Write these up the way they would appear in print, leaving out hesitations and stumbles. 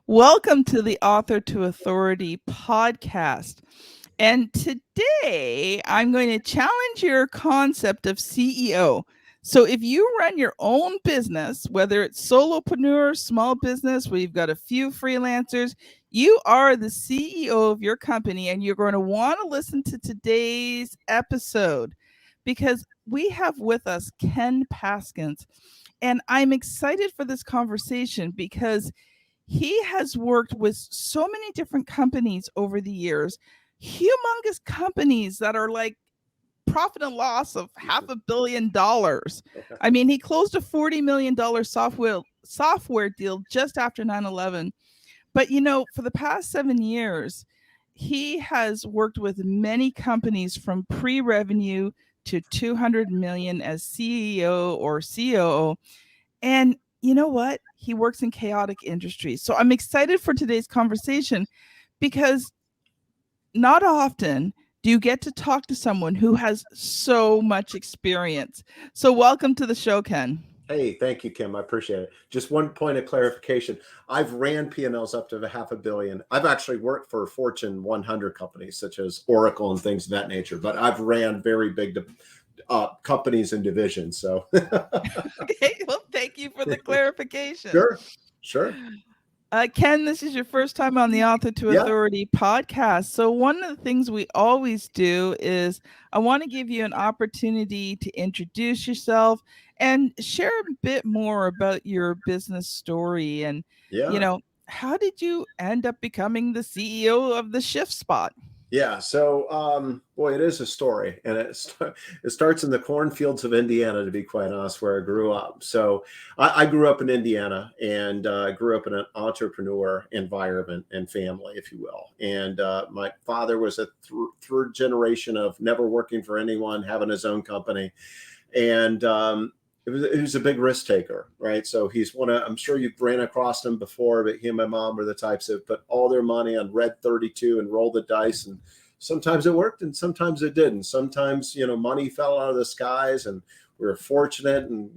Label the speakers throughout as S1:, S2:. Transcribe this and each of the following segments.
S1: Welcome to the Author to Authority podcast. And today I'm going to challenge your concept of CEO. So, if you run your own business, whether it's solopreneur, small business, where you've got a few freelancers, you are the CEO of your company, and you're going to want to listen to today's episode because we have with us Ken Paskins. And I'm excited for this conversation because he has worked with so many different companies over the years, humongous companies that are like profit and loss of $500 million. I mean, he closed a $40 million software deal just after 9/11. But for the past 7 years, he has worked with many companies from pre-revenue to 200 million as CEO or COO. And you know what? He works in chaotic industries. So I'm excited for today's conversation because not often do you get to talk to someone who has so much experience. So welcome to the show, Ken.
S2: Hey, thank you, Kim. I appreciate it. Just one point of clarification. I've ran P&Ls up to $500 million. I've actually worked for Fortune 100 companies such as Oracle and things of that nature, but I've ran very big companies and divisions. So,
S1: Okay, well, thank you for the clarification.
S2: Sure.
S1: Ken, this is your first time on the Author to
S2: Yeah.
S1: Authority podcast. So, one of the things we always do is I want to give you an opportunity to introduce yourself and share a bit more about your business story. And,
S2: Yeah.
S1: How did you end up becoming the CEO of the Shift Spot?
S2: Yeah. So, boy, it is a story, and it starts in the cornfields of Indiana, to be quite honest, where I grew up. So I grew up in Indiana, and grew up in an entrepreneur environment and family, if you will. And my father was a third generation of never working for anyone, having his own company, and he was a big risk taker, right? So he's I'm sure you've ran across him before, but he and my mom were the types that put all their money on red 32 and roll the dice. And sometimes it worked and sometimes it didn't. Sometimes, money fell out of the skies and we were fortunate, and,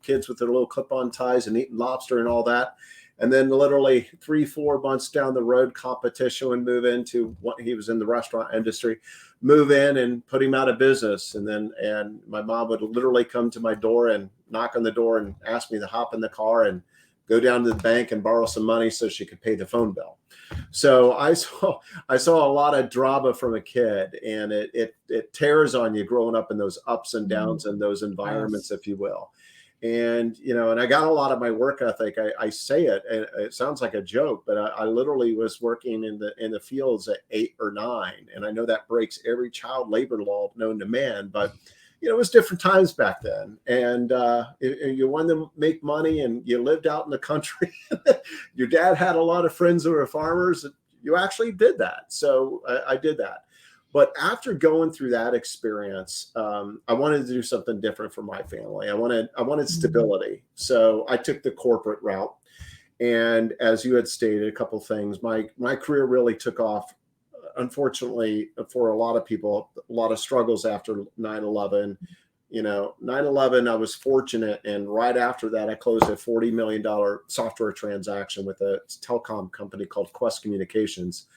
S2: kids with their little clip-on ties and eating lobster and all that. And then literally 3-4 months down the road, competition would move into what he was in the restaurant industry, move in and put him out of business. And my mom would literally come to my door and knock on the door and ask me to hop in the car and go down to the bank and borrow some money so she could pay the phone bill. So I saw a lot of drama from a kid, and it tears on you growing up in those ups and downs and those environments,
S1: Yes.
S2: if you will. And, and I got a lot of my work ethic. I say it, and it sounds like a joke, but I literally was working in the fields at 8 or 9. And I know that breaks every child labor law known to man, but it was different times back then. And you wanted to make money and you lived out in the country. Your dad had a lot of friends who were farmers. You actually did that. So I did that. But after going through that experience, I wanted to do something different for my family. I wanted stability. So I took the corporate route. And as you had stated, a couple of things, my career really took off. Unfortunately, for a lot of people, a lot of struggles after 9/11. 9/11, I was fortunate. And right after that, I closed a $40 million software transaction with a telecom company called Quest Communications.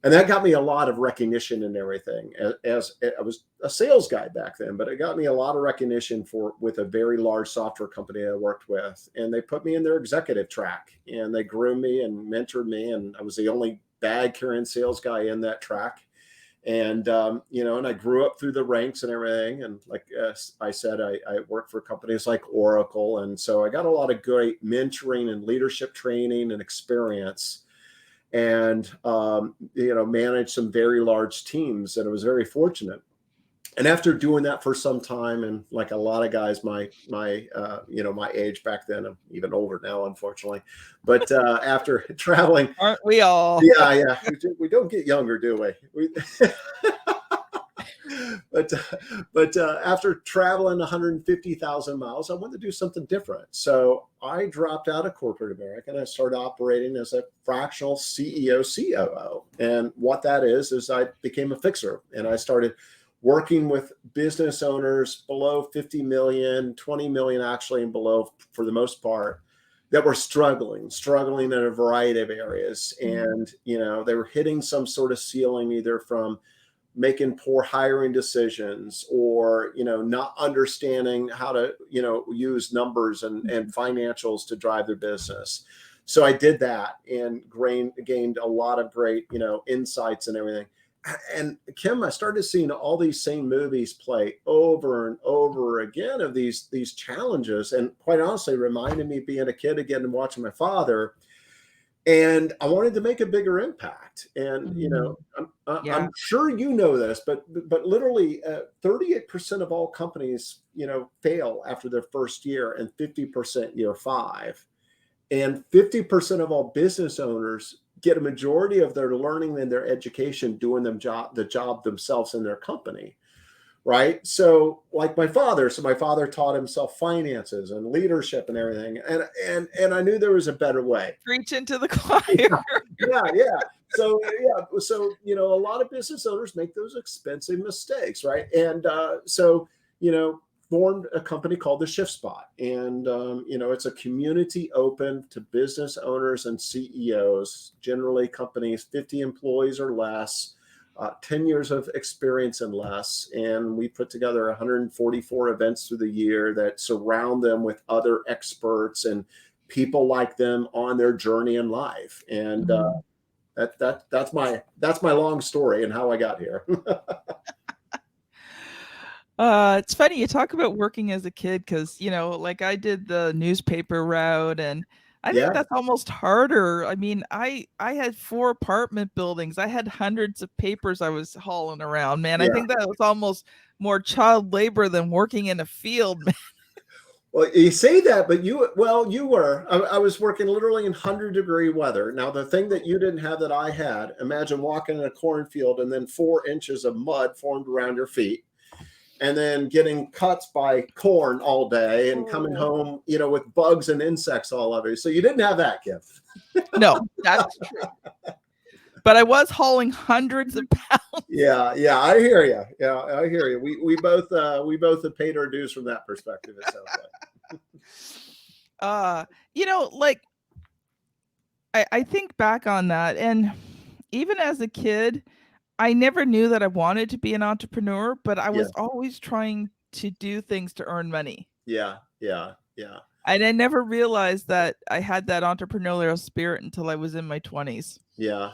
S2: And that got me a lot of recognition and everything. As I was a sales guy back then, but it got me a lot of recognition with a very large software company I worked with. And they put me in their executive track, and they grew me and mentored me. And I was the only bag carrying sales guy in that track. And, and I grew up through the ranks and everything. And like I said, I worked for companies like Oracle. And so I got a lot of great mentoring and leadership training and experience, and managed some very large teams, and I was very fortunate. And after doing that for some time, and like a lot of guys my age back then, I'm even older now, unfortunately, but after traveling,
S1: Aren't we all?
S2: Yeah, we don't get younger, do we? But after traveling 150,000 miles, I wanted to do something different. So I dropped out of corporate America and I started operating as a fractional CEO, COO. And what that is I became a fixer, and I started working with business owners below 50 million, 20 million actually, and below for the most part, that were struggling in a variety of areas. And, they were hitting some sort of ceiling, either from making poor hiring decisions, or, not understanding how to, use numbers and financials to drive their business. So I did that and gained a lot of great, insights and everything. And Kim, I started seeing all these same movies play over and over again of these challenges, and quite honestly, reminded me of being a kid again and watching my father. And I wanted to make a bigger impact. And I'm sure you know this, but literally 38% of all companies fail after their first year, and 50% year 5, and 50% of all business owners get a majority of their learning and their education doing the job themselves in their company, right? So like my father taught himself finances and leadership and everything, and I knew there was a better way.
S1: Preach into the choir.
S2: Yeah. So a lot of business owners make those expensive mistakes, right? And formed a company called the Shift Spot, and it's a community open to business owners and CEOs, generally companies 50 employees or less, 10 years of experience and less. And we put together 144 events through the year that surround them with other experts and people like them on their journey in life. And that's my long story and how I got here.
S1: It's funny you talk about working as a kid, because like I did the newspaper route, and I think that's almost harder. I mean, I had 4 apartment buildings. I had hundreds of papers I was hauling around, man. I think that was almost more child labor than working in a field, man.
S2: Well, you say that, but you were. I was working literally in 100-degree weather. Now, the thing that you didn't have that I had, imagine walking in a cornfield and then 4 inches of mud formed around your feet, and then getting cuts by corn all day, and coming home, with bugs and insects all over you. So you didn't have that, Kim.
S1: No, that's true. But I was hauling hundreds of pounds.
S2: Yeah, I hear you. Yeah, I hear you. We both have paid our dues from that perspective, it sounds like.
S1: Like I think back on that, and even as a kid, I never knew that I wanted to be an entrepreneur, but I was always trying to do things to earn money.
S2: Yeah.
S1: And I never realized that I had that entrepreneurial spirit until I was in my 20s.
S2: Yeah.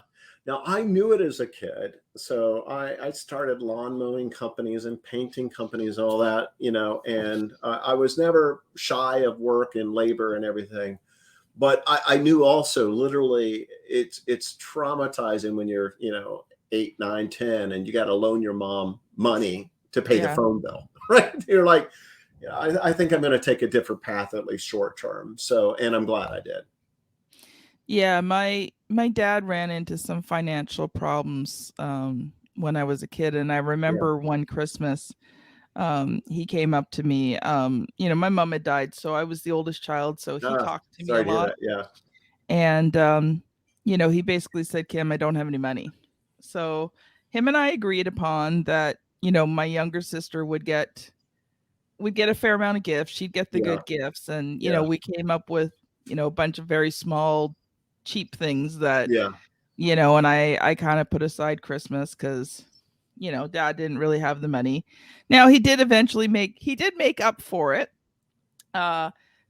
S2: Now, I knew it as a kid. So I started lawn mowing companies and painting companies and all that, and I was never shy of work and labor and everything. But I knew also, literally, it's traumatizing when you're, 8, 9, 10, and you got to loan your mom money to pay the phone bill, right? You're like, I think I'm going to take a different path, at least short term. So, and I'm glad I did.
S1: Yeah, my dad ran into some financial problems when I was a kid, and I remember one Christmas, he came up to me. My mom had died, so I was the oldest child, so he talked to me a lot.
S2: Yeah.
S1: And he basically said, "Kim, I don't have any money." So him and I agreed upon that, my younger sister would get a fair amount of gifts. She'd get the good gifts, and we came up with a bunch of very small, cheap things that and I kind of put aside Christmas because dad didn't really have the money. Now he did eventually make up for it,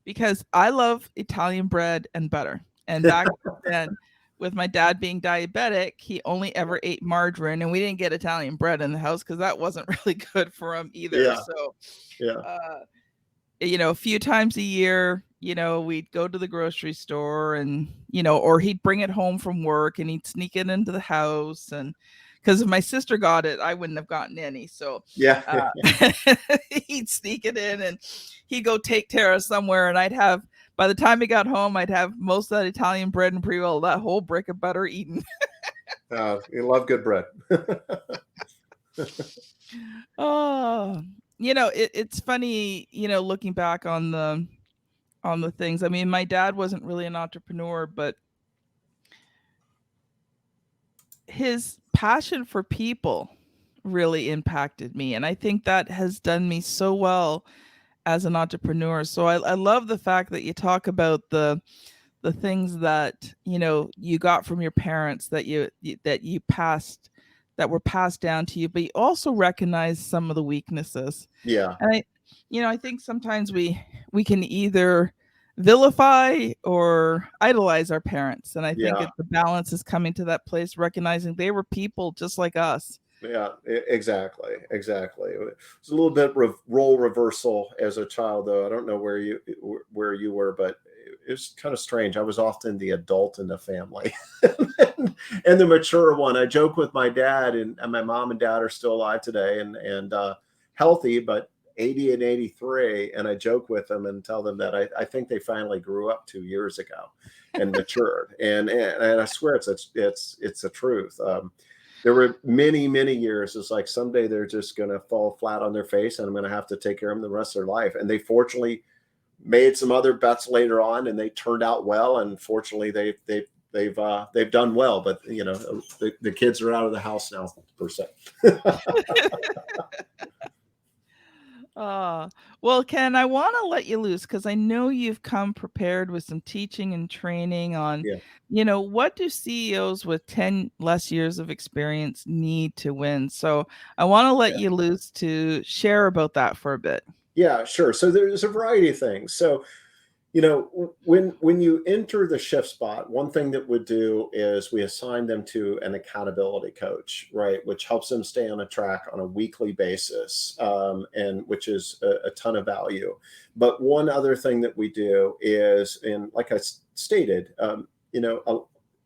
S1: because I love Italian bread and butter, and back then, with my dad being diabetic, he only ever ate margarine, and we didn't get Italian bread in the house because that wasn't really good for him either. So a few times a year, we'd go to the grocery store, and, or he'd bring it home from work and he'd sneak it into the house. And because if my sister got it, I wouldn't have gotten any. So he'd sneak it in, and he'd go take Tara somewhere. And by the time he got home, I'd have most of that Italian bread and pre-roll, that whole brick of butter eaten.
S2: You love good bread.
S1: Oh, it's funny, looking back on the things. I mean, my dad wasn't really an entrepreneur, but his passion for people really impacted me. And I think that has done me so well as an entrepreneur. So I love the fact that you talk about the things that you got from your parents that you passed, that were passed down to you, but you also recognize some of the weaknesses.
S2: Yeah.
S1: And I think sometimes we can either vilify or idolize our parents, and I think
S2: Yeah.
S1: the balance is coming to that place, recognizing they were people just like us.
S2: Yeah, exactly, exactly. It was a little bit role reversal as a child, though. I don't know where you were, but it was kind of strange. I was often the adult in the family, and the mature one. I joke with my dad, and my mom and dad are still alive today, and healthy, but 80 and 83. And I joke with them and tell them that I think they finally grew up 2 years ago and matured, and I swear it's the truth. There were many, many years. It's like someday they're just going to fall flat on their face, and I'm going to have to take care of them the rest of their life. And they fortunately made some other bets later on, and they turned out well. And fortunately, they've done well. But the kids are out of the house now, per se.
S1: Well, Ken, I want to let you loose because I know you've come prepared with some teaching and training on,
S2: Yeah.
S1: what do CEOs with 10 less years of experience need to win? So I want to let
S2: Yeah.
S1: you loose to share about that for a bit.
S2: Yeah, sure. So there's a variety of things. So when you enter the shift spot, one thing that we do is we assign them to an accountability coach, right, which helps them stay on a track on a weekly basis, and which is a ton of value. But one other thing that we do is, and like I stated,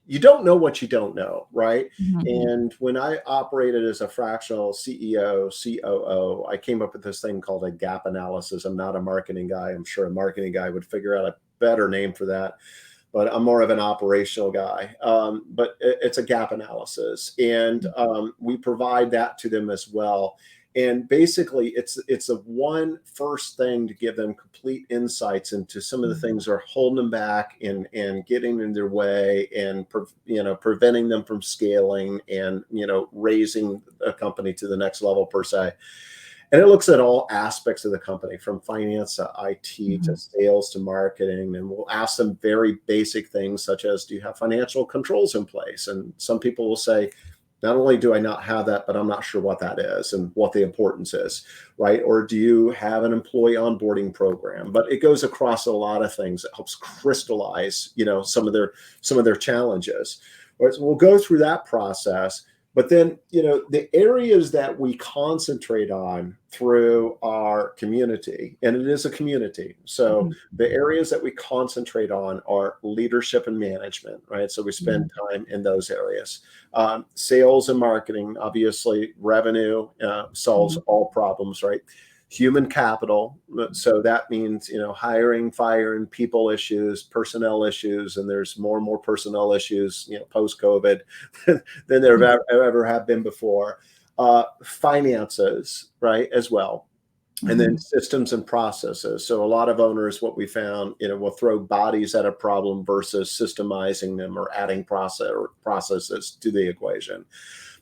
S2: you don't know what you don't know, right?
S1: Mhm.
S2: And when I operated as a fractional CEO, COO, I came up with this thing called a gap analysis. I'm not a marketing guy. I'm sure a marketing guy would figure out a better name for that, but I'm more of an operational guy. But it's a gap analysis, and we provide that to them as well. And basically, it's a one first thing to give them complete insights into some of the things that are holding them back and getting in their way, and preventing them from scaling and raising a company to the next level, per se. And it looks at all aspects of the company, from finance to IT to
S1: Mhm.
S2: sales to marketing. And we'll ask them very basic things such as, do you have financial controls in place? And some people will say, not only do I not have that, but I'm not sure what that is and what the importance is, right? Or do you have an employee onboarding program? But it goes across a lot of things. It helps crystallize, some of their challenges. Right? So we'll go through that process. But then, the areas that we concentrate on through our community, and it is a community. So
S1: Mhm.
S2: the areas that we concentrate on are leadership and management, right? So we spend time in those areas. Sales and marketing, obviously, revenue solves
S1: Mhm.
S2: all problems, right? Human capital. So that means, hiring, firing, people issues, personnel issues, and there's more and more personnel issues, post COVID than there ever have been before. Finances, right, as well. And then
S1: Mhm.
S2: systems and processes. So a lot of owners, what we found, will throw bodies at a problem versus systemizing them or adding processes to the equation.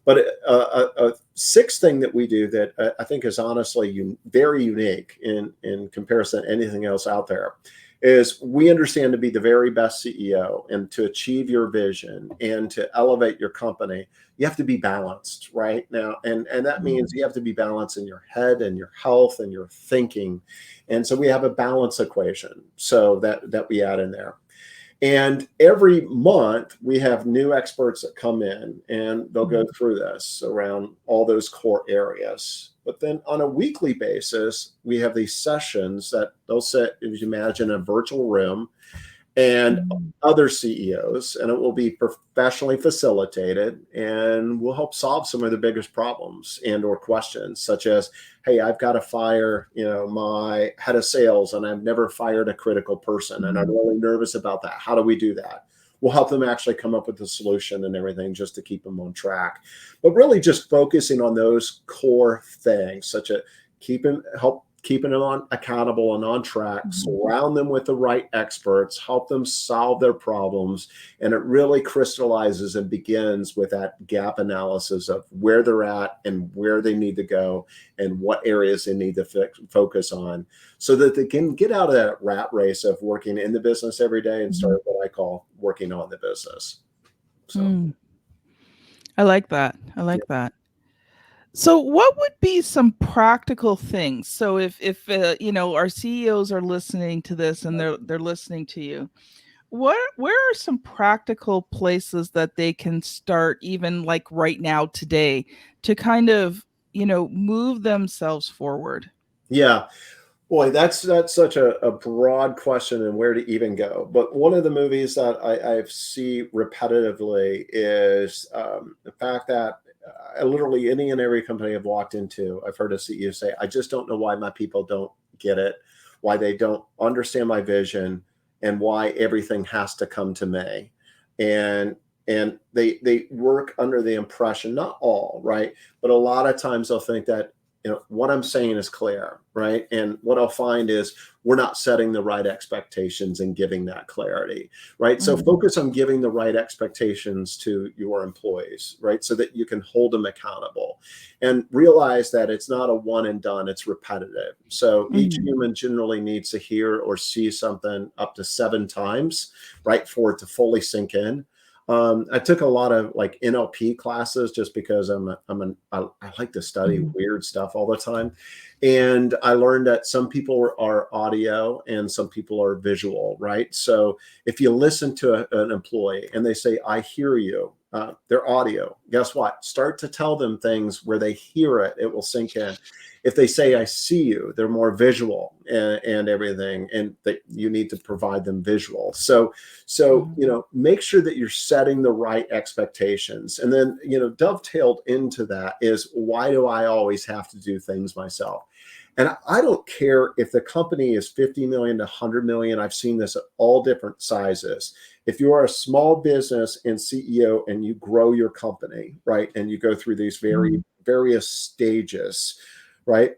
S2: But a sixth thing that we do that I think is honestly very unique in comparison to anything else out there is we understand to be the very best CEO and to achieve your vision and to elevate your company, you have to be balanced right now. And that means you have to be balanced in your head and your health and your thinking. And so we have a balance equation. So that we add in there. And every month we have new experts that come in and they'll go through this around all those core areas. But then on a weekly basis, we have these sessions that they'll sit, if you imagine, a virtual room and
S1: Mhm.
S2: other CEOs, and it will be professionally facilitated, and we'll help solve some of the biggest problems and or questions, such as, hey, I've got to fire, my head of sales, and I've never fired a critical person, and I'm
S1: Mhm.
S2: really nervous about that. How do we do that? We'll help them actually come up with a solution and everything just to keep them on track. But really just focusing on those core things, such as help keeping them accountable and on track, surround them with the right experts, help them solve their problems. And it really crystallizes and begins with that gap analysis of where they're at and where they need to go and what areas they need to focus on, so that they can get out of that rat race of working in the business every day and start what I call working on the business. So
S1: I like that. I like that. So what would be some practical things? So if our CEOs are listening to this and they're listening to you, where are some practical places that they can start, even like right now today, to kind of, move themselves forward?
S2: Yeah. Boy, that's such a broad question, and where to even go. But one of the movies that I see repetitively is the fact that literally any and every company I've walked into, I've heard a CEO say, I just don't know why my people don't get it, why they don't understand my vision, and why everything has to come to me. And they work under the impression, not all, right, but a lot of times they'll think that what I'm saying is clear, right? And what I'll find is we're not setting the right expectations and giving that clarity, right? So focus on giving the right expectations to your employees, right? So that you can hold them accountable, and realize that it's not a one and done, it's repetitive. So each human generally needs to hear or see something up to 7 times, right, for it to fully sink in. I took a lot of like NLP classes just because I like to study weird stuff all the time. And I learned that some people are audio and some people are visual, right? So if you listen to an employee and they say, I hear you, they're audio. Guess what? Start to tell them things where they hear it. It will sink in. If they say, I see you, they're more visual and everything. And that you need to provide them visual. So, make sure that you're setting the right expectations. And then, dovetailed into that is, why do I always have to do things myself? And I don't care if the company is 50 million to 100 million. I've seen this at all different sizes. If you are a small business and CEO and you grow your company, right, and you go through these various stages, right,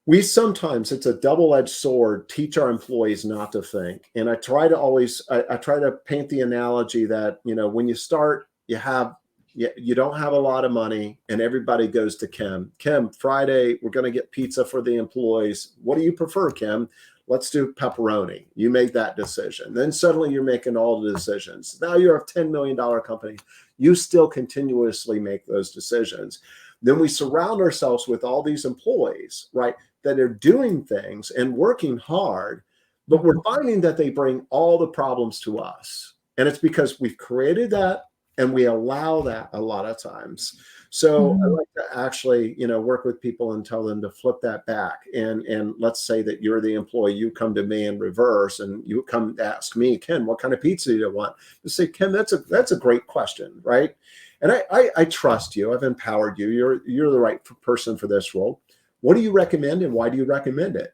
S2: we sometimes, it's a double-edged sword, teach our employees not to think. And I try to always, I try to paint the analogy that, when you start, you don't have a lot of money and everybody goes to Kim. Kim, Friday, we're going to get pizza for the employees. What do you prefer, Kim? Let's do pepperoni. You make that decision. Then suddenly you're making all the decisions. Now you're a $10 million company. You still continuously make those decisions. Then we surround ourselves with all these employees, right, that are doing things and working hard, but we're finding that they bring all the problems to us. And it's because we've created that and we allow that a lot of times. So I like to actually, work with people and tell them to flip that back. And let's say that you're the employee, you come to me in reverse and you come to ask me, Ken, what kind of pizza do you want? To say, Ken, that's a great question, right? And I trust you. I've empowered you. You're the right person for this role. What do you recommend and why do you recommend it?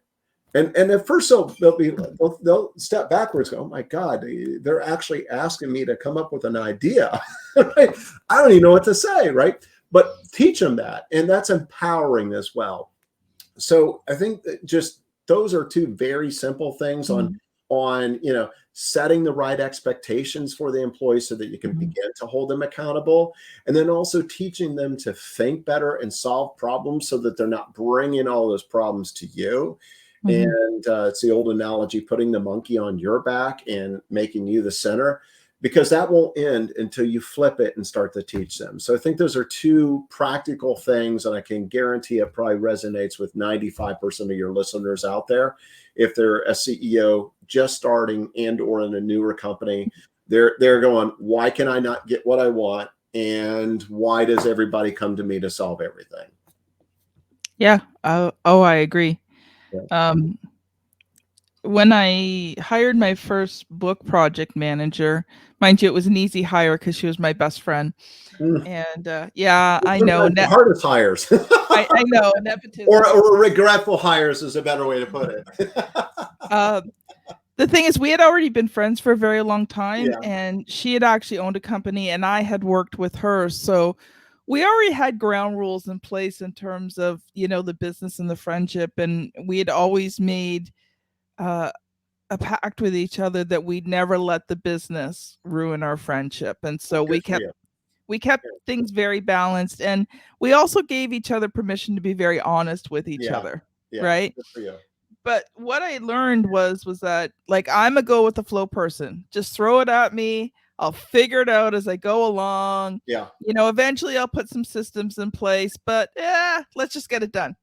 S2: And at first they'll step backwards, go, oh my God, they're actually asking me to come up with an idea. Right? I don't even know what to say, right? But teach them that. And that's empowering as well. So I think that just those are 2 very simple things on setting the right expectations for the employees so that you can begin to hold them accountable. And then also teaching them to think better and solve problems so that they're not bringing all those problems to you. And it's the old analogy, putting the monkey on your back and making you the center, because that won't end until you flip it and start to teach them. So I think those are 2 practical things, and I can guarantee it probably resonates with 95% of your listeners out there. If they're a CEO just starting and or in a newer company, they're going, why can I not get what I want? And why does everybody come to me to solve everything?
S1: Yeah. I agree.
S2: Yeah.
S1: When I hired my first book project manager, mind you, it was an easy hire because she was my best friend. And I know.
S2: The hardest hires.
S1: I know. Nepotism.
S2: Or regretful hires is a better way to put it.
S1: The thing is, we had already been friends for a very long time, and she had actually owned a company, and I had worked with her. So we already had ground rules in place in terms of, the business and the friendship. And we had always made a pact with each other that we'd never let the business ruin our friendship. And so
S2: Good
S1: we
S2: for
S1: kept
S2: you.
S1: we kept things very balanced, and we also gave each other permission to be very honest with each
S2: Yeah.
S1: other,
S2: Yeah.
S1: right?
S2: Good for you.
S1: But what I learned was that, like, I'm a go with the flow person. Just throw it at me. I'll figure it out as I go along.
S2: Yeah.
S1: Eventually I'll put some systems in place, but let's just get it done.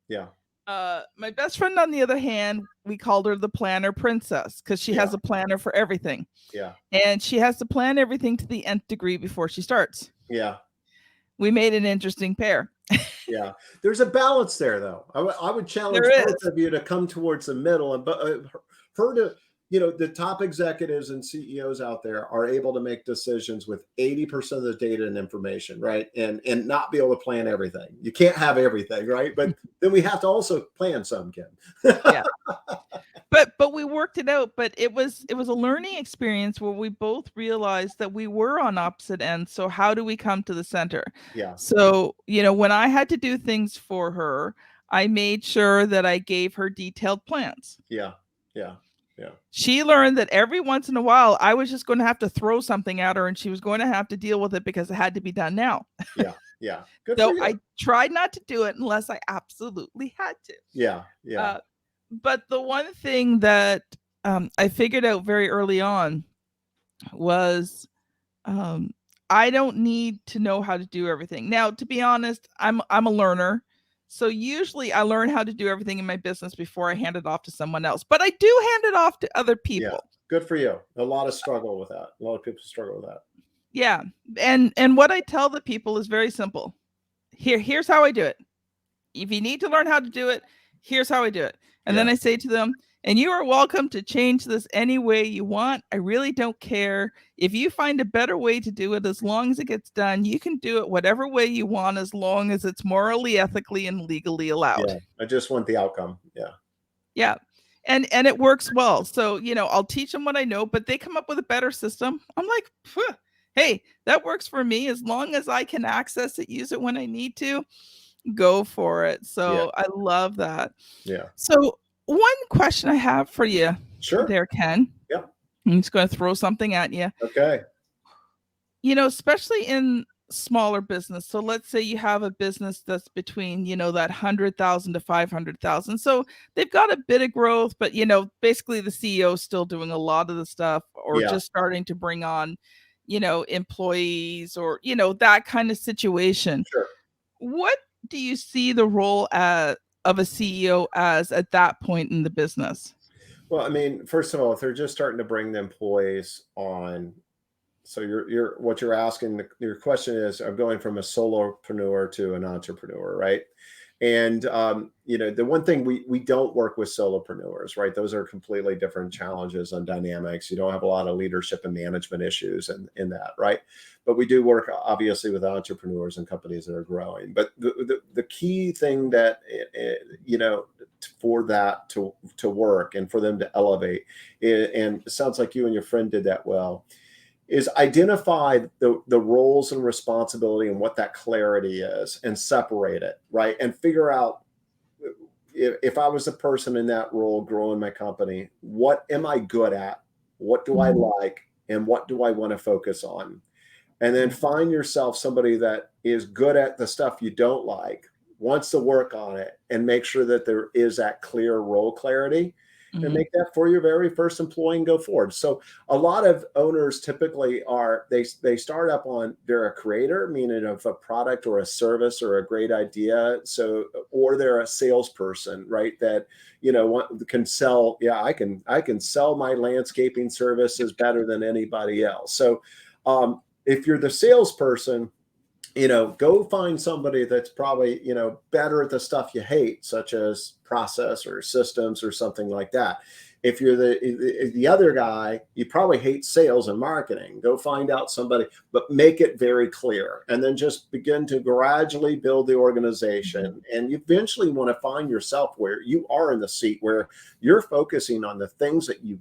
S2: Yeah.
S1: My best friend, on the other hand, we called her the planner princess because she has a planner for everything.
S2: Yeah.
S1: And she has to plan everything to the nth degree before she starts.
S2: Yeah.
S1: We made an interesting pair.
S2: Yeah. There's a balance there, though. I would challenge
S1: There
S2: both
S1: is.
S2: of you to come towards the middle, and her to, the top executives and CEOs out there are able to make decisions with 80% of the data and information, right? And not be able to plan everything. You can't have everything, right? But then we have to also plan some, Kim.
S1: Yeah. But we worked it out. But it was a learning experience where we both realized that we were on opposite ends. So how do we come to the center?
S2: Yeah.
S1: So, when I had to do things for her, I made sure that I gave her detailed plans.
S2: Yeah. Yeah. Yeah.
S1: She learned that every once in a while I was just going to have to throw something at her and she was going to have to deal with it because it had to be done now.
S2: Yeah. Yeah. Good
S1: So
S2: for you.
S1: I tried not to do it unless I absolutely had to.
S2: Yeah. Yeah.
S1: But the one thing that I figured out very early on was I don't need to know how to do everything. Now, to be honest, I'm a learner. So usually I learn how to do everything in my business before I hand it off to someone else. But I do hand it off to other people.
S2: Yeah. Good for you. A lot of struggle with that. A lot of people struggle with that.
S1: Yeah. And what I tell the people is very simple. Here's how I do it. If you need to learn how to do it, here's how I do it. And then I say to them, and you are welcome to change this any way you want. I really don't care. If you find a better way to do it, as long as it gets done, you can do it whatever way you want, as long as it's morally, ethically, and legally allowed.
S2: Yeah. I just want the outcome. Yeah.
S1: Yeah. And it works well. So, I'll teach them what I know, but they come up with a better system. I'm like, hey, that works for me. As long as I can access it, use it when I need to, go for it. So I love that.
S2: Yeah.
S1: So one question I have for you there, Ken.
S2: Yep.
S1: I'm just going to throw something at you.
S2: Okay.
S1: Especially in smaller business. So let's say you have a business that's between, that 100,000 to 500,000. So they've got a bit of growth, but, basically the CEO is still doing a lot of the stuff, or just starting to bring on, employees, or, that kind of situation.
S2: Sure.
S1: What do you see the role of a CEO as at that point in the business?
S2: Well, I mean, first of all, if they're just starting to bring the employees on, so what you're asking, your question is, I'm going from a solopreneur to an entrepreneur, right? And the one thing we don't work with solopreneurs, right? Those are completely different challenges and dynamics. You don't have a lot of leadership and management issues in that, right? But we do work obviously with entrepreneurs and companies that are growing. But the key thing that for that to work and for them to elevate, and it sounds like you and your friend did that well, is identify the roles and responsibility and what that clarity is, and separate it, right? And figure out, if I was a person in that role growing my company, what am I good at? What do I like? And what do I want to focus on? And then find yourself somebody that is good at the stuff you don't like, wants to work on it, and make sure that there is that clear role clarity. And make that for your very first employee and go forward. So a lot of owners typically they start up on, they're a creator, meaning of a product or a service or a great idea. So, or they're a salesperson, right? That, can sell. Yeah, I can sell my landscaping services better than anybody else. So if you're the salesperson, go find somebody that's probably, better at the stuff you hate, such as process or systems or something like that. If you're the other guy, you probably hate sales and marketing. Go find out somebody, but make it very clear, and then just begin to gradually build the organization. And you eventually want to find yourself where you are in the seat, where you're focusing on the things that you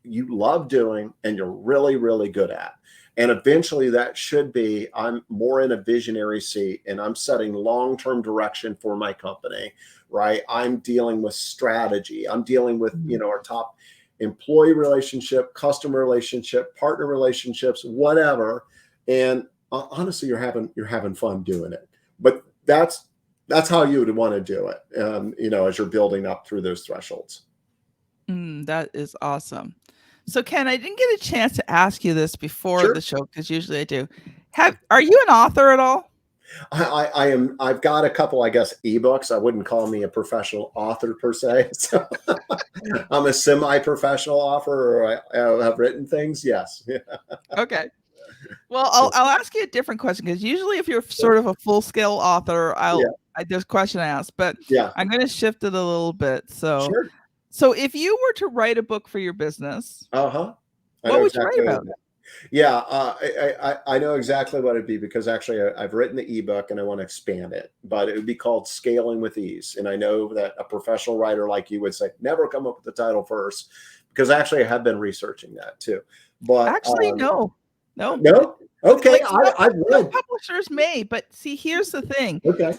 S2: love doing and you're really, really good at. And eventually that should be, I'm more in a visionary seat and I'm setting long-term direction for my company, right? I'm dealing with strategy. I'm dealing with, our top employee relationship, customer relationship, partner relationships, whatever. And honestly, you're having fun doing it. But that's how you would want to do it, as you're building up through those thresholds.
S1: That is awesome. So Ken, I didn't get a chance to ask you this before
S2: Sure.
S1: the show, because usually I do. Are you an author at all?
S2: I am. I've got a couple, I guess, ebooks. I wouldn't call me a professional author per se. So I'm a semi-professional author, or I have written things. Yes.
S1: Okay. Well, I'll ask you a different question, because usually if you're sort of a full-scale author, there's a question I ask, but
S2: Yeah.
S1: I'm going to shift it a little bit. So,
S2: Sure.
S1: so if you were to write a book for your business,
S2: I
S1: what
S2: know
S1: would you write
S2: exactly
S1: about?
S2: Yeah, I know exactly what it'd be, because actually I've written the ebook and I want to expand it, but it would be called Scaling with Ease. And I know that a professional writer like you would say, never come up with the title first, because actually I have been researching that too. But
S1: Actually, no.
S2: no. Okay,
S1: Like
S2: I've
S1: some
S2: read.
S1: publishers may, but see, here's the thing.
S2: Okay.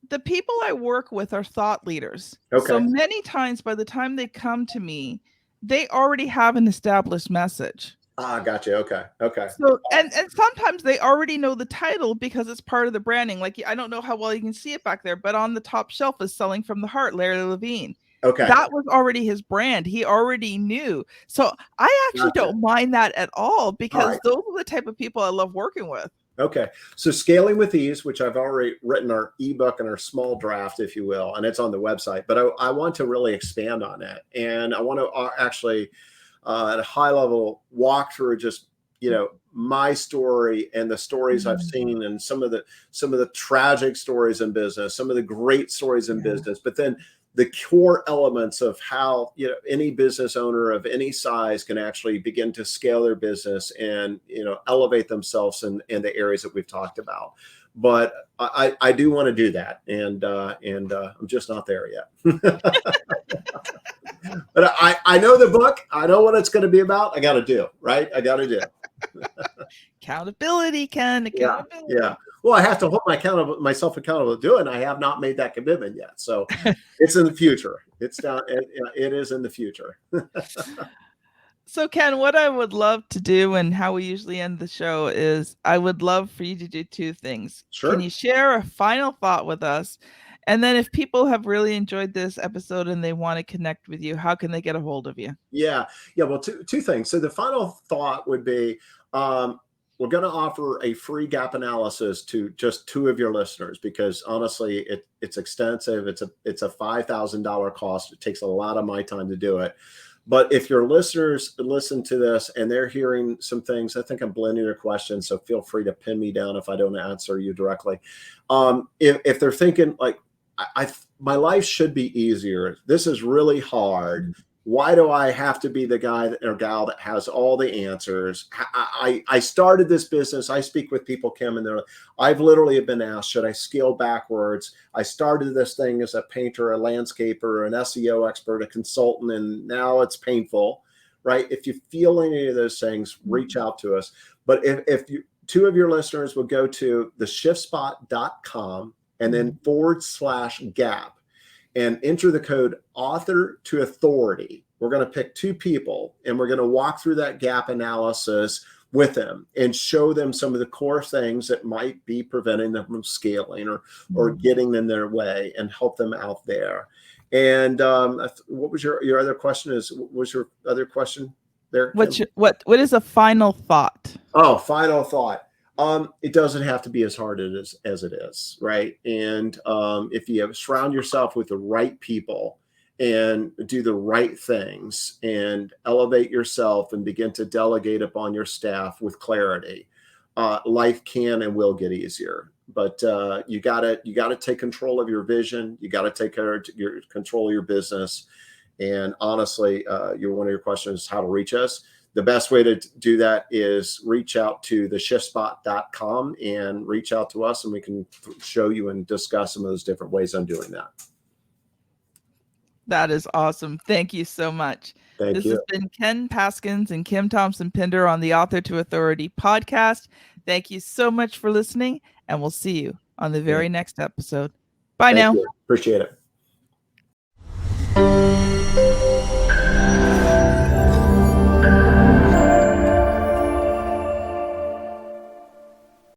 S1: The people I work with are thought leaders.
S2: Okay.
S1: So many times by the time they come to me, they already have an established message.
S2: Gotcha. Okay.
S1: So and sometimes they already know the title because it's part of the branding. Like, I don't know how well you can see it back there, but on the top shelf is Selling from the Heart, Larry Levine.
S2: Okay.
S1: That was already his brand. He already knew. So I actually don't mind that at all, because those are the type of people I love working with.
S2: Okay. So Scaling with Ease, which I've already written our ebook and our small draft, if you will, and it's on the website, but I want to really expand on that. And I want to actually, at a high level, walk through just, my story and the stories I've seen, and some of the tragic stories in business, some of the great stories in business, but then the core elements of how any business owner of any size can actually begin to scale their business and elevate themselves in the areas that we've talked about. But I do want to do that, and I'm just not there yet. But I know the book. I know what it's going to be about. I got to do, right? I got to do.
S1: Accountability, Ken. Accountability.
S2: Yeah. Well, I have to hold myself accountable to do it, and I have not made that commitment yet. So it's in the future. It is in the future.
S1: So Ken, what I would love to do, and how we usually end the show, is I would love for you to do two things.
S2: Sure.
S1: Can you share a final thought with us? And then if people have really enjoyed this episode and they want to connect with you, how can they get a hold of you?
S2: Yeah. Well, two things. So the final thought would be, we're going to offer a free gap analysis to just two of your listeners, because honestly, it's extensive. It's a $5,000 cost. It takes a lot of my time to do it. But if your listeners listen to this and they're hearing some things, I think I'm blending your questions, so feel free to pin me down if I don't answer you directly. If they're thinking like, my life should be easier, this is really hard, why do I have to be the guy or gal that has all the answers? I started this business. I speak with people, Kim, and I've literally been asked, should I scale backwards? I started this thing as a painter, a landscaper, an SEO expert, a consultant, and now it's painful, right? If you feel any of those things, reach out to us. But if two of your listeners will go to theshiftspot.com and then /gap, and enter the code author to authority. We're going to pick two people and we're going to walk through that gap analysis with them and show them some of the core things that might be preventing them from scaling or getting in their way, and help them out there. And what was your other question? What was your other question there?
S1: What is a final thought?
S2: Oh, final thought. It doesn't have to be as hard as it is, right? And if you surround yourself with the right people and do the right things and elevate yourself and begin to delegate upon your staff with clarity, life can and will get easier. But you gotta take control of your vision. You gotta take control of your business. And honestly, one of your questions is how to reach us. The best way to do that is reach out to theshiftspot.com and reach out to us, and we can show you and discuss some of those different ways on doing that.
S1: That is awesome. Thank you so much.
S2: Thank
S1: This
S2: you.
S1: has been Ken Paskins and Kim Thompson-Pinder on the Author to Authority podcast. Thank you so much for listening, and we'll see you on the very next episode. Bye
S2: Thank
S1: now.
S2: you. Appreciate it.